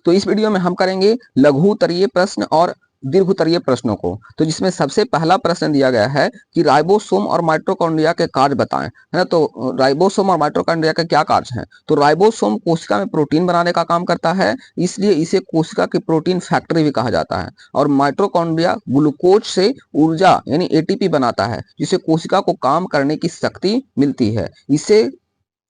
तो इस वीडियो में हम करेंगे लघु उत्तरीय प्रश्न और दीर्घ उत्तरीय प्रश्नों को। तो जिसमें सबसे पहला प्रश्न दिया गया है कि राइबोसोम और माइटोकॉन्ड्रिया के कार्य बताएं, है ना। तो राइबोसोम और माइटोकॉन्ड्रिया के क्या कार्य हैं? तो राइबोसोम कोशिका में प्रोटीन बनाने का काम करता है, इसलिए इसे कोशिका की प्रोटीन फैक्ट्री भी कहा जाता है। और माइटोकॉन्ड्रिया ग्लूकोज से ऊर्जा यानी एटीपी बनाता है, जिससे कोशिका को काम करने की शक्ति मिलती है। इसे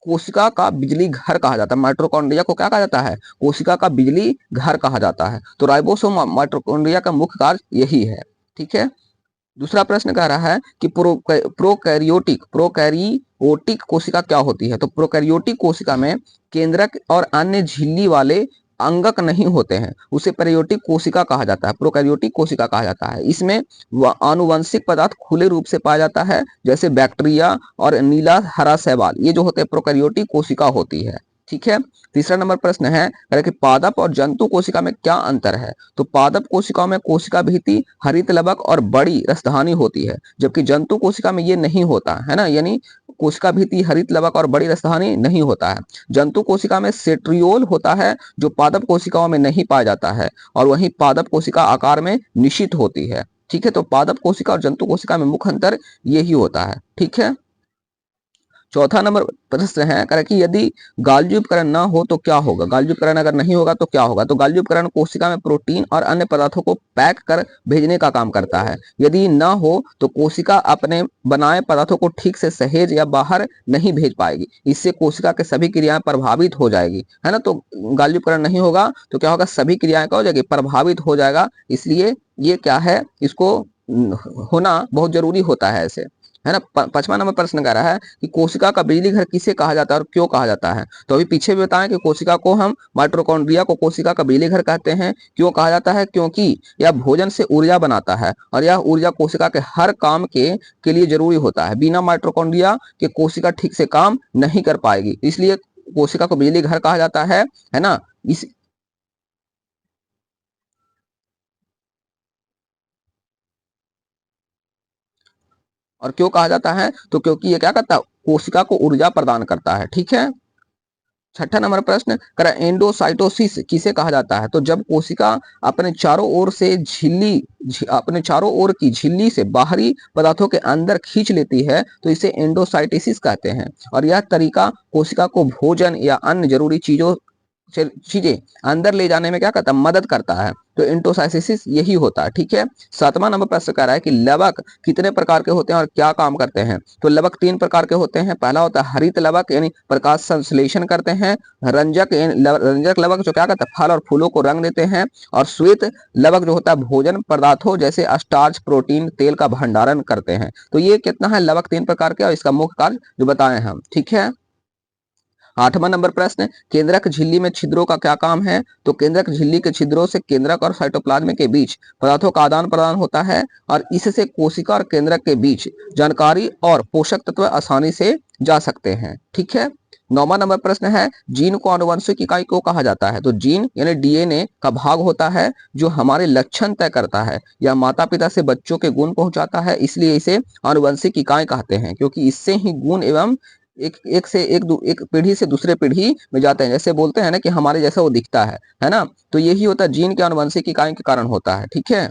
कोशिका का बिजली घर कहा जाता है। माइटोकॉन्ड्रिया को क्या कहा जाता है? कोशिका का बिजली घर कहा जाता है। तो राइबोसोम माइटोकॉन्ड्रिया का मुख्य कार्य यही है। ठीक है। दूसरा प्रश्न कह रहा है कि प्रोकैरियोटिक कोशिका क्या होती है? तो प्रोकैरियोटिक कोशिका में केंद्रक और अन्य झिल्ली वाले अंगक नहीं होते हैं, उसे प्रोकैरियोटिक कोशिका कहा जाता है, प्रोकैरियोटिक कोशिका कहा जाता है। इसमें आनुवंशिक पदार्थ खुले रूप से पाया जाता है, जैसे बैक्टीरिया और नीला हरा शैवाल, ये जो होते हैं प्रोकैरियोटिक कोशिका होती है। ठीक है। तीसरा नंबर प्रश्न है कि पादप और जंतु कोशिका में क्या अंतर है? तो पादप कोशिकाओं में कोशिका भित्ति, हरित लवक और बड़ी रसधानी होती है, जबकि जंतु कोशिका में ये नहीं होता है ना, यानी कोशिका भित्ति, हरित लवक और बड़ी रसधानी नहीं होता है। जंतु कोशिका में सेट्रियोल होता है, जो पादप कोशिकाओं में नहीं पाया जाता है, और वहीं पादप कोशिका आकार में निश्चित होती है। ठीक है। तो पादप कोशिका और जंतु कोशिका में मुख्य अंतर यही होता है। ठीक है। चौथा नंबर प्रश्न है कि यदि गाल्जी उपकरण न हो तो क्या होगा? गाल्जी उपकरण अगर नहीं होगा तो क्या होगा? तो गाल्जी उपकरण कोशिका में प्रोटीन और अन्य पदार्थों को पैक कर भेजने का काम करता है। यदि न हो तो कोशिका अपने बनाए पदार्थों को ठीक से सहेज या बाहर नहीं भेज पाएगी, इससे कोशिका के सभी क्रियाएं प्रभावित हो जाएगी, है ना। तो गाल्जी उपकरण नहीं होगा तो क्या होगा? सभी क्रियाएं क्या हो जाएगी? प्रभावित हो जाएगा। इसलिए ये क्या है, इसको होना बहुत जरूरी होता है ऐसे, है ना। पांचवा नंबर प्रश्न कह रहा है कि कोशिका का बिजली घर किसे कहा जाता है और क्यों कहा जाता है? तो अभी पीछे भी बताएं कि कोशिका को हम माइटोकॉन्ड्रिया को कोशिका का बिजली घर कहते हैं। क्यों कहा जाता है? क्योंकि यह भोजन से ऊर्जा बनाता है, और यह ऊर्जा कोशिका के हर काम के लिए जरूरी होता है। बिना माइटोकॉन्ड्रिया के कोशिका ठीक से काम नहीं कर पाएगी, इसलिए कोशिका को बिजली घर कहा जाता है ना। इस और क्यों कहा जाता है? तो क्योंकि ये क्या करता है? कोशिका को ऊर्जा प्रदान करता है। ठीक है। छठा नंबर प्रश्न करा एंडोसाइटोसिस किसे कहा जाता है? तो जब कोशिका अपने चारों ओर से अपने चारों ओर की झिल्ली से बाहरी पदार्थों के अंदर खींच लेती है, तो इसे एंडोसाइटोसिस कहते हैं। और यह तरीका कोशिका को भोजन या अन्य जरूरी चीजें अंदर ले जाने में क्या करता है? मदद करता है। तो एंडोसाइटोसिस यही होता है। ठीक है। सातवां नंबर प्रश्न कह रहा है कि लवक कितने प्रकार के होते हैं और क्या काम करते हैं? तो लवक 3 प्रकार के होते हैं। पहला होता है हरित लवक, यानी प्रकाश संश्लेषण करते हैं। रंजक लवक जो क्या करता है? फल और फूलों को रंग देते हैं। और श्वेत लवक जो होता है भोजन पदार्थों जैसे स्टार्च, प्रोटीन, तेल का भंडारण करते हैं। तो ये कितना है? लवक 3 प्रकार के, और इसका मुख्य कार्य जो बताए हम। ठीक है। आठवां नंबर प्रश्न, केंद्रक झिल्ली में छिद्रों का क्या काम है? तो केंद्रक झिल्ली के छिद्रों से केंद्रक और साइटोप्लाज्म के बीच पदार्थों का आदान प्रदान होता है, और इससे कोशिका और केंद्रक के बीच जानकारी और पोषक तत्व आसानी से जा सकते हैं। ठीक है। नौवां नंबर प्रश्न है, जीन को आनुवंशिक इकाई क्यों कहा जाता है? तो जीन यानी डीएनए का भाग होता है जो हमारे लक्षण तय करता है। यह माता पिता से बच्चों के गुण पहुंचाता है, इसलिए इसे आनुवंशिक इकाई कहते हैं, क्योंकि इससे ही गुण एवं एक पीढ़ी से दूसरे पीढ़ी में जाते हैं। जैसे बोलते हैं ना कि हमारे जैसा वो दिखता है ना। तो यही होता है जीन के आनुवंशिक इकाई के कारण होता है। ठीक है।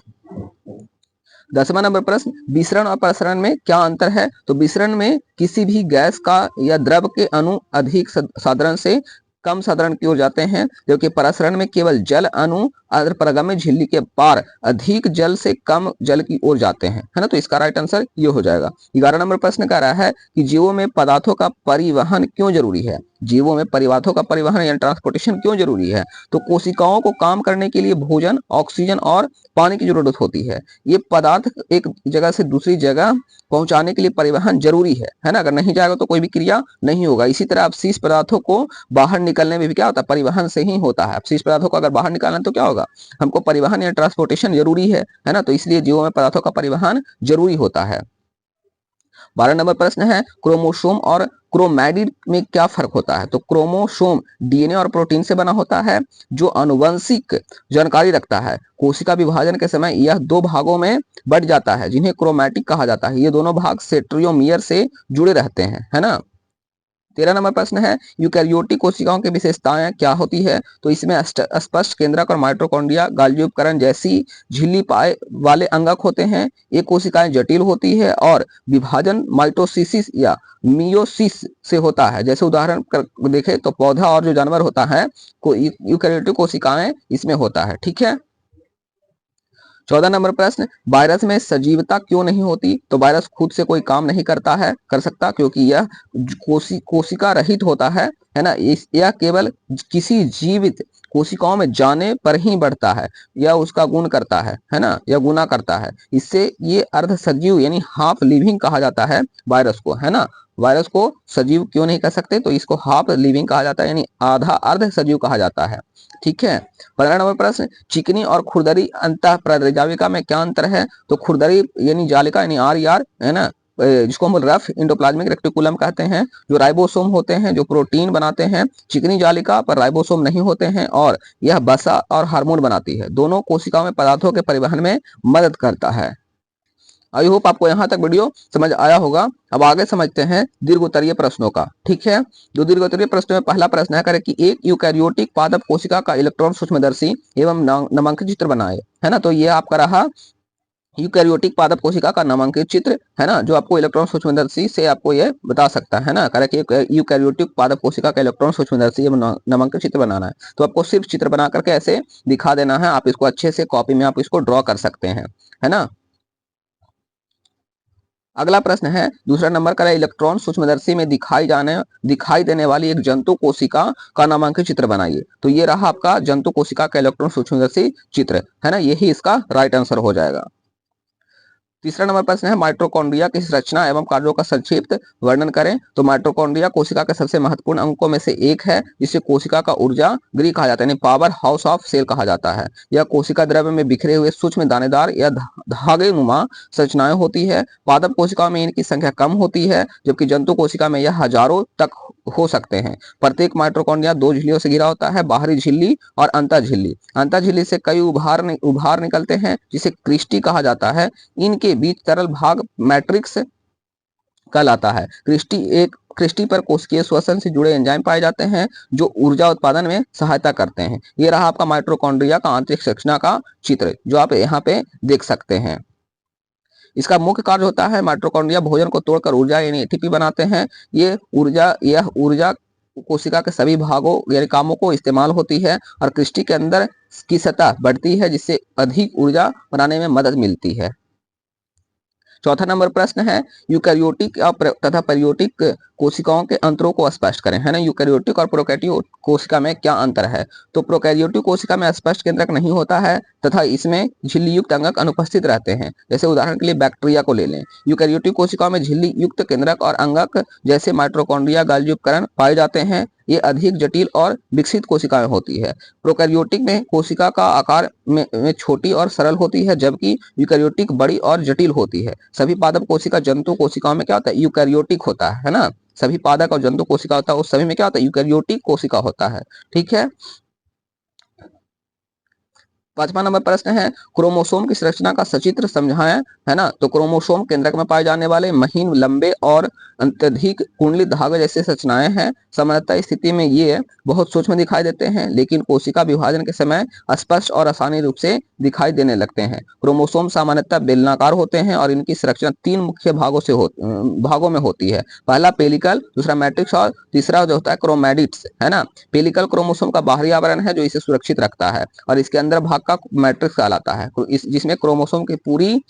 10वां नंबर प्रश्न, विसरण और प्रसरण में क्या अंतर है? तो विसरण में किसी भी गैस का या द्रव के अणु अधिक साधारण से कम साधारण की ओर जाते हैं, जबकि प्रसरण में केवल जल अणु अन्तर्गामी झिल्ली के पार अधिक जल से कम जल की ओर जाते हैं, है ना। तो इसका राइट आंसर ये हो जाएगा। 11 नंबर प्रश्न कह रहा है कि जीवों में पदार्थों का परिवहन क्यों जरूरी है? जीवों में पदार्थों का परिवहन या ट्रांसपोर्टेशन क्यों जरूरी है? तो कोशिकाओं को काम करने के लिए भोजन, ऑक्सीजन और पानी की जरूरत होती है। ये पदार्थ एक जगह से दूसरी जगह पहुंचाने के लिए परिवहन जरूरी है ना। अगर नहीं जाएगा तो कोई भी क्रिया नहीं होगा। इसी तरह अपशिष्ट पदार्थों को बाहर निकलने में भी क्या होता है? परिवहन से ही होता है। अपशिष्ट पदार्थों को अगर बाहर निकालना तो क्या होगा? हमको परिवहन या ट्रांसपोर्टेशन जरूरी है ना। तो इसलिए जीवों में पदार्थों का परिवहन जरूरी होता है। 12 नंबर प्रश्न है, क्रोमोसोम और क्रोमैटिड में क्या फर्क होता है? तो क्रोमोसोम डीएनए और प्रोटीन से बना होता है, जो आनुवंशिक जानकारी रखता है। कोशिका विभाजन के समय यह 2 भागों में बढ़ जाता है, जिन्हें क्रोमैटिड कहा जाता है। ये दोनों भाग सेंट्रियोमियर से जुड़े रहते हैं, है ना। 13 नंबर प्रश्न है यूकैरियोटिक कोशिकाओं की विशेषताएं क्या होती है? तो इसमें स्पष्ट केंद्रक और माइटोकॉन्ड्रिया गाल्गी उपकरण जैसी झिल्ली पाए वाले अंगक होते हैं। ये कोशिकाएं जटिल होती है और विभाजन माइटोसिस या मियोसिस से होता है। जैसे उदाहरण देखें तो पौधा और जो जानवर होता है यूकैरियोटिक कोशिकाएं इसमें होता है। ठीक है। 14 नंबर प्रश्न, वायरस में सजीवता क्यों नहीं होती? तो वायरस खुद से कोई काम नहीं कर सकता क्योंकि यह कोशिका रहित होता है ना। यह केवल किसी जीवित कोशिकाओं में जाने पर ही बढ़ता है, यह उसका गुण करता है ना, यह गुना करता है। इससे ये अर्ध सजीव यानी हाफ लिविंग कहा जाता है वायरस को, है ना। वायरस को सजीव क्यों नहीं कह सकते? तो इसको हाफ लिविंग कहा जाता है यानी आधा अर्ध सजीव कहा जाता है। ठीक है। 15 नंबर प्रश्न, चिकनी और खुरदरी अंतःप्रजाविका में क्या अंतर है? तो खुरदरी यानी जालिका यानी आर है ना, जिसको हम रफ इंडोप्लाज्मिक रेक्टिकुलम कहते हैं, जो राइबोसोम होते हैं जो प्रोटीन बनाते हैं। चिकनी जालिका पर राइबोसोम नहीं होते हैं और यह वसा और हार्मोन बनाती है। दोनों कोशिकाओं में पदार्थों के परिवहन में मदद करता है। आई होप आपको यहाँ तक वीडियो समझ आया होगा। अब आगे समझते हैं दीर्घ उत्तरीय प्रश्नों का। ठीक है। जो दीर्घ उत्तरीय प्रश्न में पहला प्रश्न है करे कि एक यूकैरियोटिक पादप कोशिका का इलेक्ट्रॉन सूक्ष्मदर्शी एवं नामांकित चित्र बनाए, है ना। तो ये आपका रहा यूकैरियोटिक पादप कोशिका का नामांकित चित्र, है ना, जो आपको इलेक्ट्रॉन सूक्ष्मदर्शी से आपको ये बता सकता है ना। करे कि यूकैरियोटिक पादप कोशिका का इलेक्ट्रॉन सूक्ष्मदर्शी एवं नामांकित चित्र बनाना है, तो आपको सिर्फ चित्र बना करके ऐसे दिखा देना है। आप इसको अच्छे से कॉपी में आप इसको ड्रॉ कर सकते हैं, है ना। अगला प्रश्न है दूसरा नंबर का, इलेक्ट्रॉन सूक्ष्मदर्शी में दिखाई देने वाली एक जंतु कोशिका का नामांकित चित्र बनाइए। तो ये रहा आपका जंतु कोशिका का इलेक्ट्रॉन सूक्ष्मदर्शी चित्र, है ना। यही इसका राइट आंसर हो जाएगा। तीसरा नंबर प्रश्न है माइटोकॉन्ड्रिया की रचना एवं कार्यों का संक्षिप्त वर्णन करें। तो माइटोकॉन्ड्रिया कोशिका के सबसे महत्वपूर्ण अंगों में से एक है, जिसे कोशिका का ऊर्जा गृह कहा जाता है, यानी पावर हाउस ऑफ सेल कहा जाता है। यह कोशिका द्रव्य में बिखरे हुए सूक्ष्म दानेदार या धागे नुमा संरचनाएं होती है। पादप कोशिकाओं में इनकी संख्या कम होती है, जबकि जंतु कोशिका में यह हजारों तक हो सकते हैं। प्रत्येक माइटोकॉन्ड्रिया दो झिल्लियों से घिरा होता है, बाहरी झिल्ली और अंतर झिल्ली। अंतर झिल्ली से कई उभार निकलते हैं जिसे क्रिस्टी कहा जाता है। इनके बीच तरल भाग मैट्रिक्स कहलाता है। क्रिस्टी पर कोशिकीय श्वसन से जुड़े एंजाइम पाए जाते हैं जो ऊर्जा उत्पादन में सहायता करते हैं। ये रहा आपका माइटोकॉन्ड्रिया का आंतरिक संरचना का चित्र, जो आप यहाँ पे देख सकते हैं। इसका मुख्य कार्य होता है माइटोकॉन्ड्रिया भोजन को तोड़कर ऊर्जा यानी एटीपी बनाते हैं। यह ऊर्जा कोशिका के सभी भागों यानी कामों को इस्तेमाल होती है और क्रिस्टी के अंदर की सतह बढ़ती है, जिससे अधिक ऊर्जा बनाने में मदद मिलती है। चौथा नंबर प्रश्न है यूकैरियोटिक तथा प्रोकैरियोटिक कोशिकाओं के अंतरों को स्पष्ट करें, है ना। यूकैरियोटिक और प्रोकैरियोटिक कोशिका में क्या अंतर है? तो प्रोकैरियोटिक कोशिका में स्पष्ट केंद्रक नहीं होता है तथा इसमें झिल्ली युक्त अंगक अनुपस्थित रहते हैं। जैसे उदाहरण के लिए बैक्टीरिया को ले लें। यूकैरियोटिक कोशिकाओं में झिल्ली युक्त केंद्रक और अंगक जैसे माइटोकॉन्ड्रिया गाल्गी उपकरण पाए जाते हैं। ये अधिक जटिल और विकसित कोशिकाएं होती है। प्रोकैरियोटिक में कोशिका का आकार में छोटी और सरल होती है, जबकि यूकैरियोटिक बड़ी और जटिल होती है। सभी पादप कोशिका जंतु कोशिकाओं में क्या होता है? यूकैरियोटिक होता है ना। सभी पादप और जंतु कोशिका होता है, उस सभी में क्या होता है? यूकैरियोटिक कोशिका होता है। ठीक है। पांचवा नंबर प्रश्न है क्रोमोसोम की संरचना का सचित्र समझाएं, है ना। तो क्रोमोसोम केंद्रक में पाए जाने वाले महीन, लंबे और अत्यधिक कुंडलित धागे जैसे संरचनाएं हैं। सामान्यतः स्थिति में ये बहुत सूक्ष्म दिखाई देते हैं, लेकिन कोशिका विभाजन के समय स्पष्ट और आसानी रूप से दिखाई देने लगते हैं। क्रोमोसोम सामान्यतः बेलनाकार होते हैं और इनकी संरचना तीन मुख्य भागों में होती है। पहला पेलिकल, दूसरा मैट्रिक्स और तीसरा जो होता है क्रोमैटिड्स, है ना। पेलिकल क्रोमोसोम का बाहरी आवरण है जो इसे सुरक्षित रखता है और इसके अंदर भाग का मैट्रिक्स कहलाता है, जिसमें क्रोमोसोम की पूरी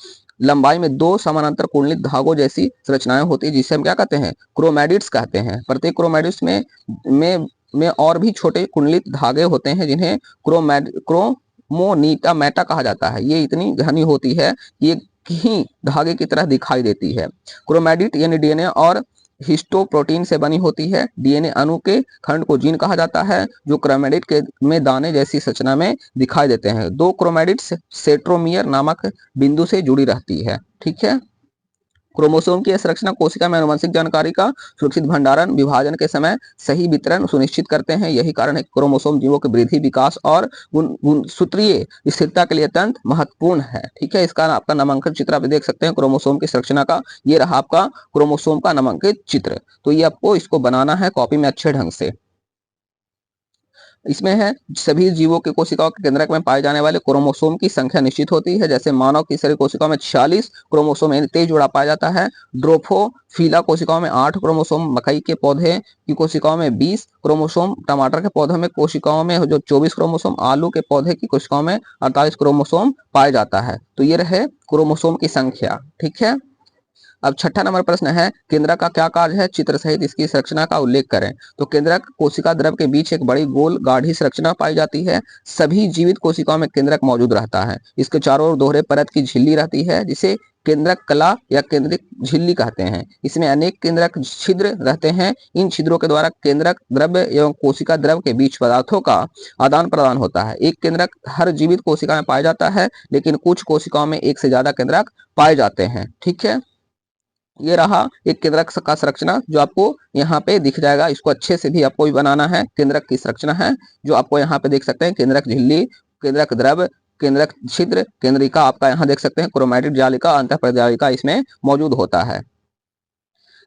लंबाई में दो समानांतर कुंडलित धागों जैसी संरचनाएं होती है, जिसे हम क्या कहते हैं? क्रोमैटिड्स कहते हैं। प्रत्येक क्रोमैटिड्स में और भी छोटे कुंडलित धागे होते हैं जिन्हें क्रोमोनीटा मेटा कहा जाता है। ये इतनी घनी होती है कि एक ही धागे की तरह दिखाई देती है। क्रोमैटिड यानी डीएनए और हिस्टोप्रोटीन से बनी होती है। डीएनए अणु के खंड को जीन कहा जाता है, जो क्रोमैटिड के में दाने जैसी संरचना में दिखाई देते हैं। दो क्रोमैटिड्स सेंट्रोमियर नामक बिंदु से जुड़ी रहती है। ठीक है। क्रोमोसोम की संरचना कोशिका में आनुवंशिक जानकारी का सुरक्षित भंडारण, विभाजन के समय सही वितरण सुनिश्चित करते हैं। यही कारण है कि क्रोमोसोम जीवों के वृद्धि, विकास और गुणसूत्रीय स्थिरता के लिए अत्यंत महत्वपूर्ण है। ठीक है, इसका आपका नामांकन चित्र आप देख सकते हैं क्रोमोसोम की संरचना का। ये रहा आपका क्रोमोसोम का नामांकित चित्र। तो ये आपको इसको बनाना है कॉपी में अच्छे ढंग से। इसमें है सभी जीवों के कोशिकाओं के केंद्रक में पाए जाने वाले क्रोमोसोम की संख्या निश्चित होती है। जैसे मानव की शरीर कोशिकाओं में 46 क्रोमोसोम यानी 23 जोड़ा पाया जाता है। ड्रोफोफिला कोशिकाओं में 8 क्रोमोसोम, मकई के पौधे की कोशिकाओं में 20 क्रोमोसोम, टमाटर के पौधों में कोशिकाओं में जो 24 क्रोमोसोम, आलू के पौधे की कोशिकाओं में 48 क्रोमोसोम पाया जाता है। तो ये रहे क्रोमोसोम की संख्या। ठीक है, अब छठा नंबर प्रश्न है, केंद्रक का क्या कार्य है, चित्र सहित इसकी संरचना का उल्लेख करें। तो केंद्रक कोशिका द्रव के बीच एक बड़ी गोल गाढ़ी संरचना पाई जाती है। सभी जीवित कोशिकाओं में केंद्रक मौजूद रहता है। इसके चारों ओर दोहरे परत की झिल्ली रहती है जिसे केंद्रक कला या केंद्रक झिल्ली कहते हैं। इसमें अनेक केंद्रक छिद्र रहते हैं। इन छिद्रों के द्वारा केंद्रक द्रव्य एवं कोशिका द्रव के बीच पदार्थों का आदान प्रदान होता है। एक केंद्रक हर जीवित कोशिका में पाया जाता है, लेकिन कुछ कोशिकाओं में एक से ज्यादा केंद्रक पाए जाते हैं। ठीक है, ये रहा एक केंद्रक का संरचना जो आपको यहाँ पे दिख जाएगा। इसको अच्छे से भी आपको भी बनाना है। केंद्रक की संरचना है जो आपको यहाँ पे देख सकते हैं, केंद्रक झिल्ली, केंद्रक द्रव, केंद्रक छिद्र, केंद्रिका आपका यहाँ देख सकते हैं, क्रोमैटिड जालिका, अंतःपरजालिका इसमें मौजूद होता है।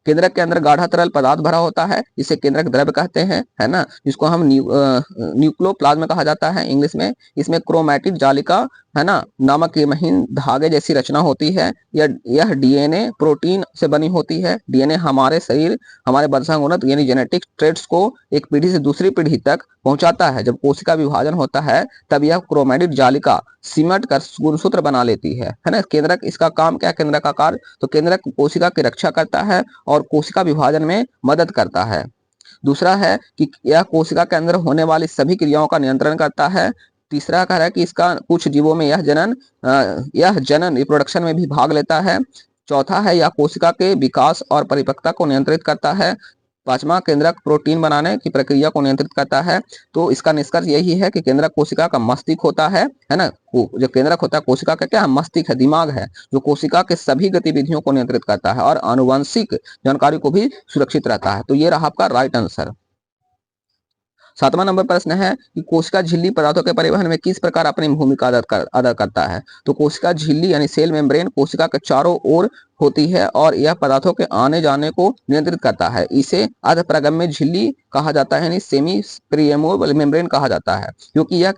केंद्रक के अंदर गाढ़ा तरल पदार्थ भरा होता है, इसे केंद्रक द्रव्य कहते हैं, है ना, जिसको हम न्यूक्लियोप्लाज्म कहा जाता है इंग्लिश में। इसमें क्रोमैटिड जालिका, है ना, नामक ये महीन धागे जैसी रचना होती है। यह डीएनए प्रोटीन से बनी होती है। डीएनए हमारे शरीर, हमारे वंशानुगत यानी जेनेटिक ट्रेट्स को एक पीढ़ी से दूसरी पीढ़ी तक पहुंचाता है। जब कोशिका विभाजन होता है तब यह क्रोमैटिड जालिका सिमट कर गुणसूत्र बना लेती है ना। केंद्रक, इसका काम क्या है, केंद्रक का कार्य, तो केंद्रक कोशिका की रक्षा करता है और कोशिका विभाजन में मदद करता है। दूसरा है कि यह कोशिका के अंदर होने वाली सभी क्रियाओं का नियंत्रण करता है। तीसरा कह रहा है कि इसका कुछ जीवों में यह जनन रिप्रोडक्शन में भी भाग लेता है। चौथा है यह कोशिका के विकास और परिपक्वता को नियंत्रित करता है। पांचवा, केंद्रक प्रोटीन बनाने की प्रक्रिया को नियंत्रित करता है। तो इसका निष्कर्ष यही है कि केंद्रक कोशिका का मस्तिष्क होता है ना। जो केंद्रक होता है कोशिका का क्या है, मस्तिष्क है, दिमाग है, जो कोशिका के सभी गतिविधियों को नियंत्रित करता है और आनुवंशिक जानकारी को भी सुरक्षित रहता है। तो ये रहा आपका राइट आंसर। 7वां नंबर प्रश्न है कि कोशिका झिल्ली पदार्थों के परिवहन में किस प्रकार अपनी भूमिका अदा करता है। तो कोशिका झिल्ली यानी सेल मेम्ब्रेन कोशिका के चारों ओर होती है और यह पदार्थों के आने जाने को नियंत्रित करता है। इसे अर्धपरागम्य झिल्ली कहा जाता है, यानी सेमी प्रिएमोबल मेम्ब्रेन कहा जाता है, क्योंकि यह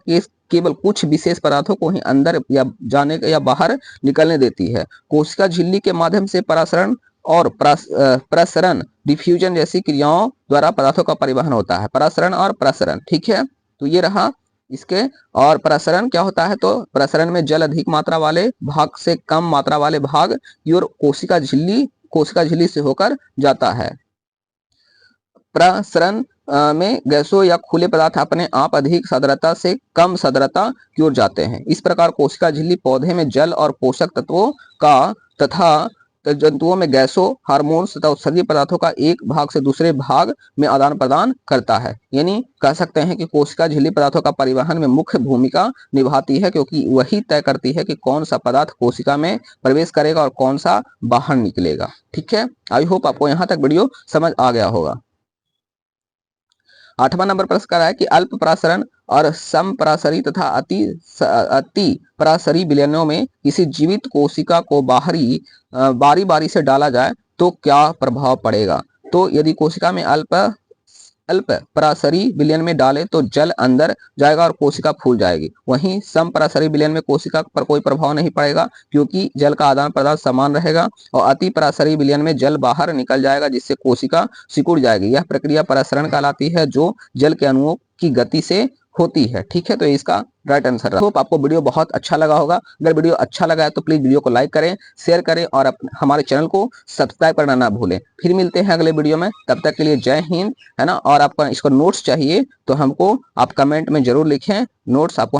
केवल कुछ विशेष पदार्थों को ही अंदर या जाने या बाहर निकलने देती है। कोशिका झिल्ली के माध्यम से परासरण और प्रसरण डिफ्यूजन जैसी क्रियाओं द्वारा पदार्थों का परिवहन होता है। परासरण और प्रसरण, ठीक है, तो ये रहा इसके। और प्रसरण क्या होता है, तो प्रसरण में जल अधिक मात्रा वाले भाग से कम मात्रा वाले भाग की ओर कोशिका झिल्ली से होकर जाता है। प्रसरण में गैसों या खुले पदार्थ अपने आप अधिक सांद्रता से कम सांद्रता की ओर जाते हैं। इस प्रकार कोशिका झिल्ली पौधे में जल और पोषक तत्वों का तथा जंतुओं में गैसों, हार्मोन्स तथा औषधीय पदार्थों का एक भाग से दूसरे भाग में आदान प्रदान करता है। यानी कह सकते हैं कि कोशिका झिल्ली पदार्थों का परिवहन में मुख्य भूमिका निभाती है, क्योंकि वही तय करती है कि कौन सा पदार्थ कोशिका में प्रवेश करेगा और कौन सा बाहर निकलेगा। ठीक है, आई होप आपको यहाँ तक वीडियो समझ आ गया होगा। 8वां नंबर प्रश्न कर रहा है कि अल्प परासरण और समपरासरी तथा अति परासरी विलयनों में किसी जीवित कोशिका को बारी बारी से डाला जाए तो क्या प्रभाव पड़ेगा। तो यदि कोशिका में अल्प परासरी विलयन में डाले तो जल अंदर जाएगा और कोशिका फूल जाएगी। वहीं समपरासरी विलयन में कोशिका पर कोई प्रभाव नहीं पड़ेगा, क्योंकि जल का आदान प्रदान समान रहेगा। और अति परासरी विलयन में जल बाहर निकल जाएगा, जिससे कोशिका सिकुड़ जाएगी। यह प्रक्रिया परासरण कहलाती है, जो जल के अणुओं की गति से होती है। ठीक है, तो इसका राइट आंसर है। होप आपको वीडियो बहुत अच्छा लगा होगा। अगर वीडियो अच्छा लगा है तो प्लीज वीडियो को लाइक करें, शेयर करें और हमारे चैनल को सब्सक्राइब करना ना भूलें। फिर मिलते हैं अगले वीडियो में, तब तक के लिए जय हिंद, है ना। और आपका इसको नोट्स चाहिए तो हमको आप कमेंट में जरूर लिखें, नोट्स आपको